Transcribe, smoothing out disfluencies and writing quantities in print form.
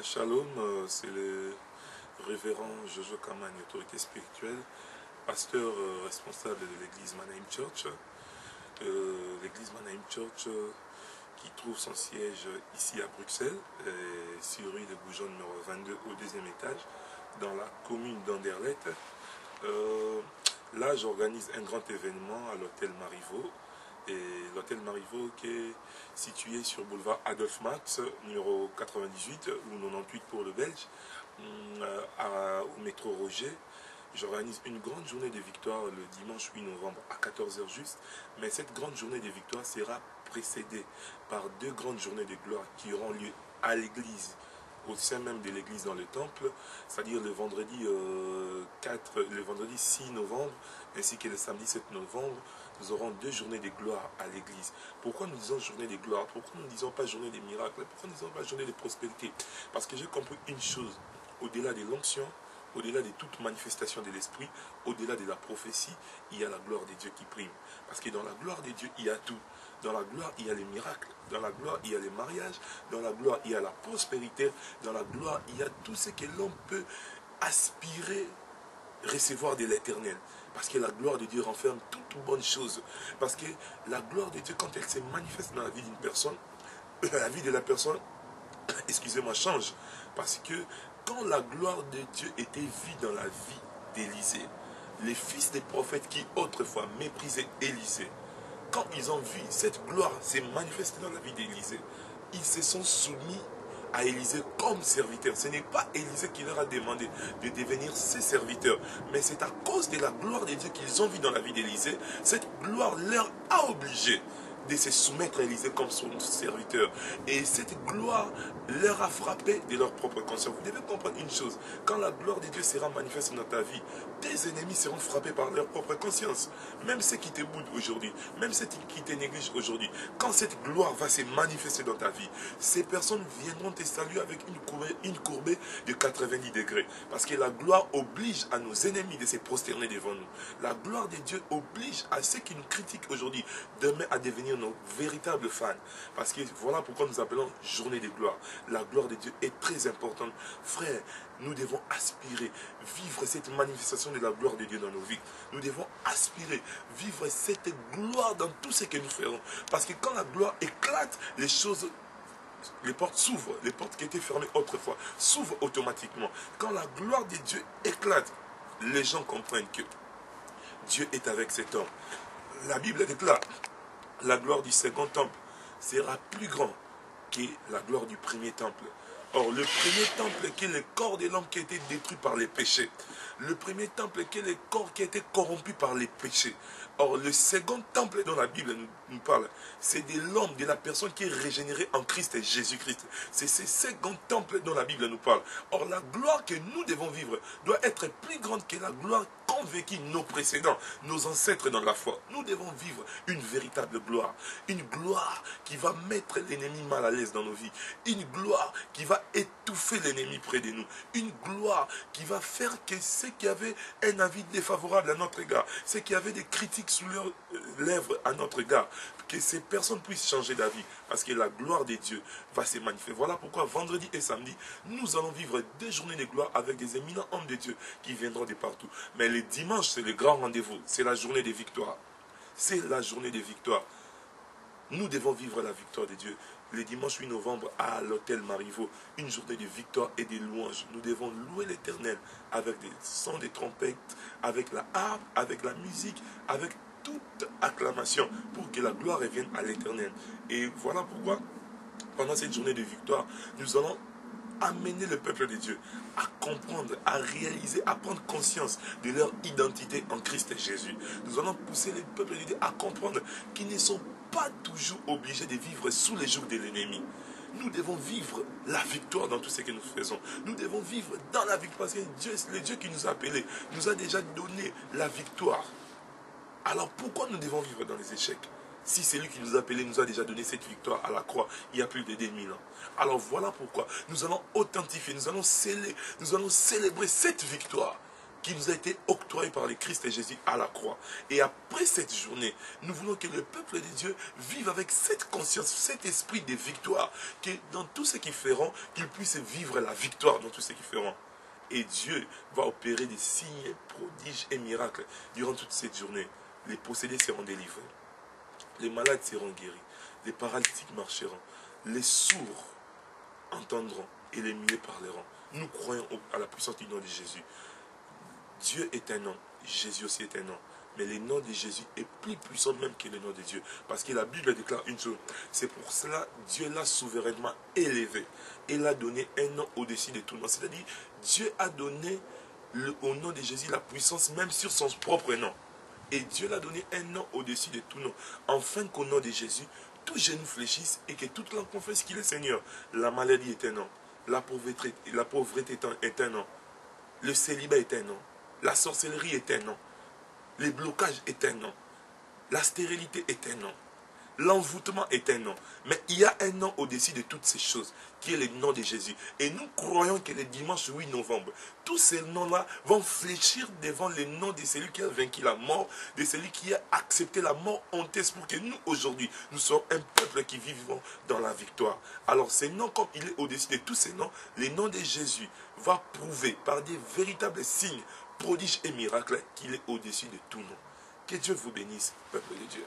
Shalom, c'est le révérend Jojo Kamani, autorité spirituelle, pasteur responsable de l'église Manaim Church. L'église Manaim Church qui trouve son siège ici à Bruxelles, sur rue de Goujon numéro 22 au deuxième étage, dans la commune d'Anderlecht. Là, j'organise un grand événement à l'hôtel Marivaux. Et l'hôtel Marivaux qui est situé sur boulevard Adolphe Max, numéro 98 ou 98 pour le Belge, au métro Roger. J'organise une grande journée de victoire le dimanche 8 novembre à 14 h juste. Mais cette grande journée de victoire sera précédée par deux grandes journées de gloire qui auront lieu à l'église, au sein même de l'église dans le temple, c'est-à-dire le vendredi le vendredi 6 novembre ainsi que le samedi 7 novembre. Nous aurons deux journées de gloire à l'église. Pourquoi nous disons journée de gloire? Pourquoi nous ne disons pas journée de miracles? Pourquoi nous ne disons pas journée de prospérité? Parce que j'ai compris une chose, au-delà de l'onction, au-delà de toute manifestation de l'esprit, au-delà de la prophétie, il y a la gloire de Dieu qui prime. Parce que dans la gloire de Dieu, il y a tout. Dans la gloire, il y a les miracles. Dans la gloire, il y a les mariages. Dans la gloire, il y a la prospérité. Dans la gloire, il y a tout ce que l'homme peut aspirer, recevoir de l'éternel. Parce que la gloire de Dieu renferme toute bonne chose. Parce que la gloire de Dieu, quand elle se manifeste dans la vie d'une personne, la vie de la personne, excusez-moi, change. Parce que quand la gloire de Dieu était vue dans la vie d'Élisée, les fils des prophètes qui autrefois méprisaient Élisée, quand ils ont vu cette gloire se manifester dans la vie d'Élisée, ils se sont soumis à Élisée comme serviteur. Ce n'est pas Élisée qui leur a demandé de devenir ses serviteurs, mais c'est à cause de la gloire de Dieu qu'ils ont vu dans la vie d'Élisée. Cette gloire leur a obligé de se soumettre à Élisée comme son serviteur. Et cette gloire leur a frappé de leur propre conscience. Vous devez comprendre une chose, quand la gloire de Dieu sera manifeste dans ta vie, tes ennemis seront frappés par leur propre conscience. Même ceux qui te boudent aujourd'hui, même ceux qui te négligent aujourd'hui, quand cette gloire va se manifester dans ta vie, ces personnes viendront te saluer avec une courbée de 90 degrés. Parce que la gloire oblige à nos ennemis de se prosterner devant nous. La gloire de Dieu oblige à ceux qui nous critiquent aujourd'hui demain à devenir nos véritables fans. Parce que voilà pourquoi nous appelons journée de gloire. La gloire de Dieu est très importante. Frère, nous devons aspirer, vivre cette manifestation de la gloire de Dieu dans nos vies. Nous devons aspirer, vivre cette gloire dans tout ce que nous ferons. Parce que quand la gloire éclate, les choses, les portes s'ouvrent. Les portes qui étaient fermées autrefois s'ouvrent automatiquement. Quand la gloire de Dieu éclate, les gens comprennent que Dieu est avec cet homme. La Bible déclare, la gloire du second temple sera plus grand que la gloire du premier temple. Or, le premier temple qui est le corps de l'homme qui a été détruit par les péchés. Le premier temple qui est le corps qui a été corrompu par les péchés. Or, le second temple dont la Bible nous parle, c'est de l'homme, de la personne qui est régénérée en Christ et Jésus-Christ. C'est ce second temple dont la Bible nous parle. Or, la gloire que nous devons vivre doit être plus grande que la gloire qu'ont vécu nos précédents, nos ancêtres dans la foi. Nous devons vivre une véritable gloire. Une gloire qui va mettre l'ennemi mal à l'aise dans nos vies. Une gloire qui va étouffer l'ennemi près de nous. Une gloire qui va faire que ceux qui avaient un avis défavorable à notre égard, ceux qui avaient des critiques sous leurs lèvres à notre égard, que ces personnes puissent changer d'avis, parce que la gloire de Dieu va se manifester. Voilà pourquoi vendredi et samedi, nous allons vivre des journées de gloire avec des éminents hommes de Dieu qui viendront de partout. Mais le dimanche, c'est le grand rendez-vous, c'est la journée des victoires. C'est la journée des victoires. Nous devons vivre la victoire de Dieu. Le dimanche 8 novembre à l'hôtel Marivaux, une journée de victoire et de louange. Nous devons louer l'Éternel avec des sons de trompettes, avec la harpe, avec la musique, avec toute acclamation pour que la gloire revienne à l'Éternel. Et voilà pourquoi, pendant cette journée de victoire, nous allons amener le peuple de Dieu à comprendre, à réaliser, à prendre conscience de leur identité en Christ Jésus. Nous allons pousser le peuple de Dieu à comprendre qu'ils ne sont pas toujours obligés de vivre sous les jours de l'ennemi. Nous devons vivre la victoire dans tout ce que nous faisons. Nous devons vivre dans la victoire parce que Dieu, le Dieu qui nous a appelés, nous a déjà donné la victoire. Alors pourquoi nous devons vivre dans les échecs? Si c'est lui qui nous a appelés, nous a déjà donné cette victoire à la croix il y a plus de 2000 ans. Alors voilà pourquoi nous allons authentifier, nous allons célébrer cette victoire qui nous a été octroyé par le Christ et Jésus à la croix. Et après cette journée, nous voulons que le peuple de Dieu vive avec cette conscience, cet esprit de victoire, que dans tout ce qu'ils feront, qu'ils puissent vivre la victoire dans tout ce qu'ils feront. Et Dieu va opérer des signes, prodiges et miracles durant toute cette journée. Les possédés seront délivrés, les malades seront guéris, les paralytiques marcheront, les sourds entendront et les muets parleront. Nous croyons à la puissance du nom de Jésus. Dieu est un nom, Jésus aussi est un nom. Mais le nom de Jésus est plus puissant même que le nom de Dieu. Parce que la Bible déclare une chose. C'est pour cela Dieu l'a souverainement élevé. Il a donné un nom au-dessus de tout nom. C'est-à-dire, Dieu a donné au nom de Jésus la puissance même sur son propre nom. Et Dieu l'a donné un nom au-dessus de tout nom. Afin qu'au nom de Jésus, tout genou fléchisse et que toute langue confesse qu'il est Seigneur. La maladie est un nom. La pauvreté est un nom. Le célibat est un nom. La sorcellerie est un nom. Les blocages est un nom. La stérilité est un nom. L'envoûtement est un nom. Mais il y a un nom au-dessus de toutes ces choses, qui est le nom de Jésus. Et nous croyons que le dimanche 8 novembre, tous ces noms-là vont fléchir devant le nom de celui qui a vaincu la mort, de celui qui a accepté la mort honteuse pour que nous, aujourd'hui, nous soyons un peuple qui vivons dans la victoire. Alors, ces noms, comme il est au-dessus de tous ces noms, le nom de Jésus va prouver par des véritables signes, prodiges et miracles qu'il est au-dessus de tout nom. Que Dieu vous bénisse, peuple de Dieu.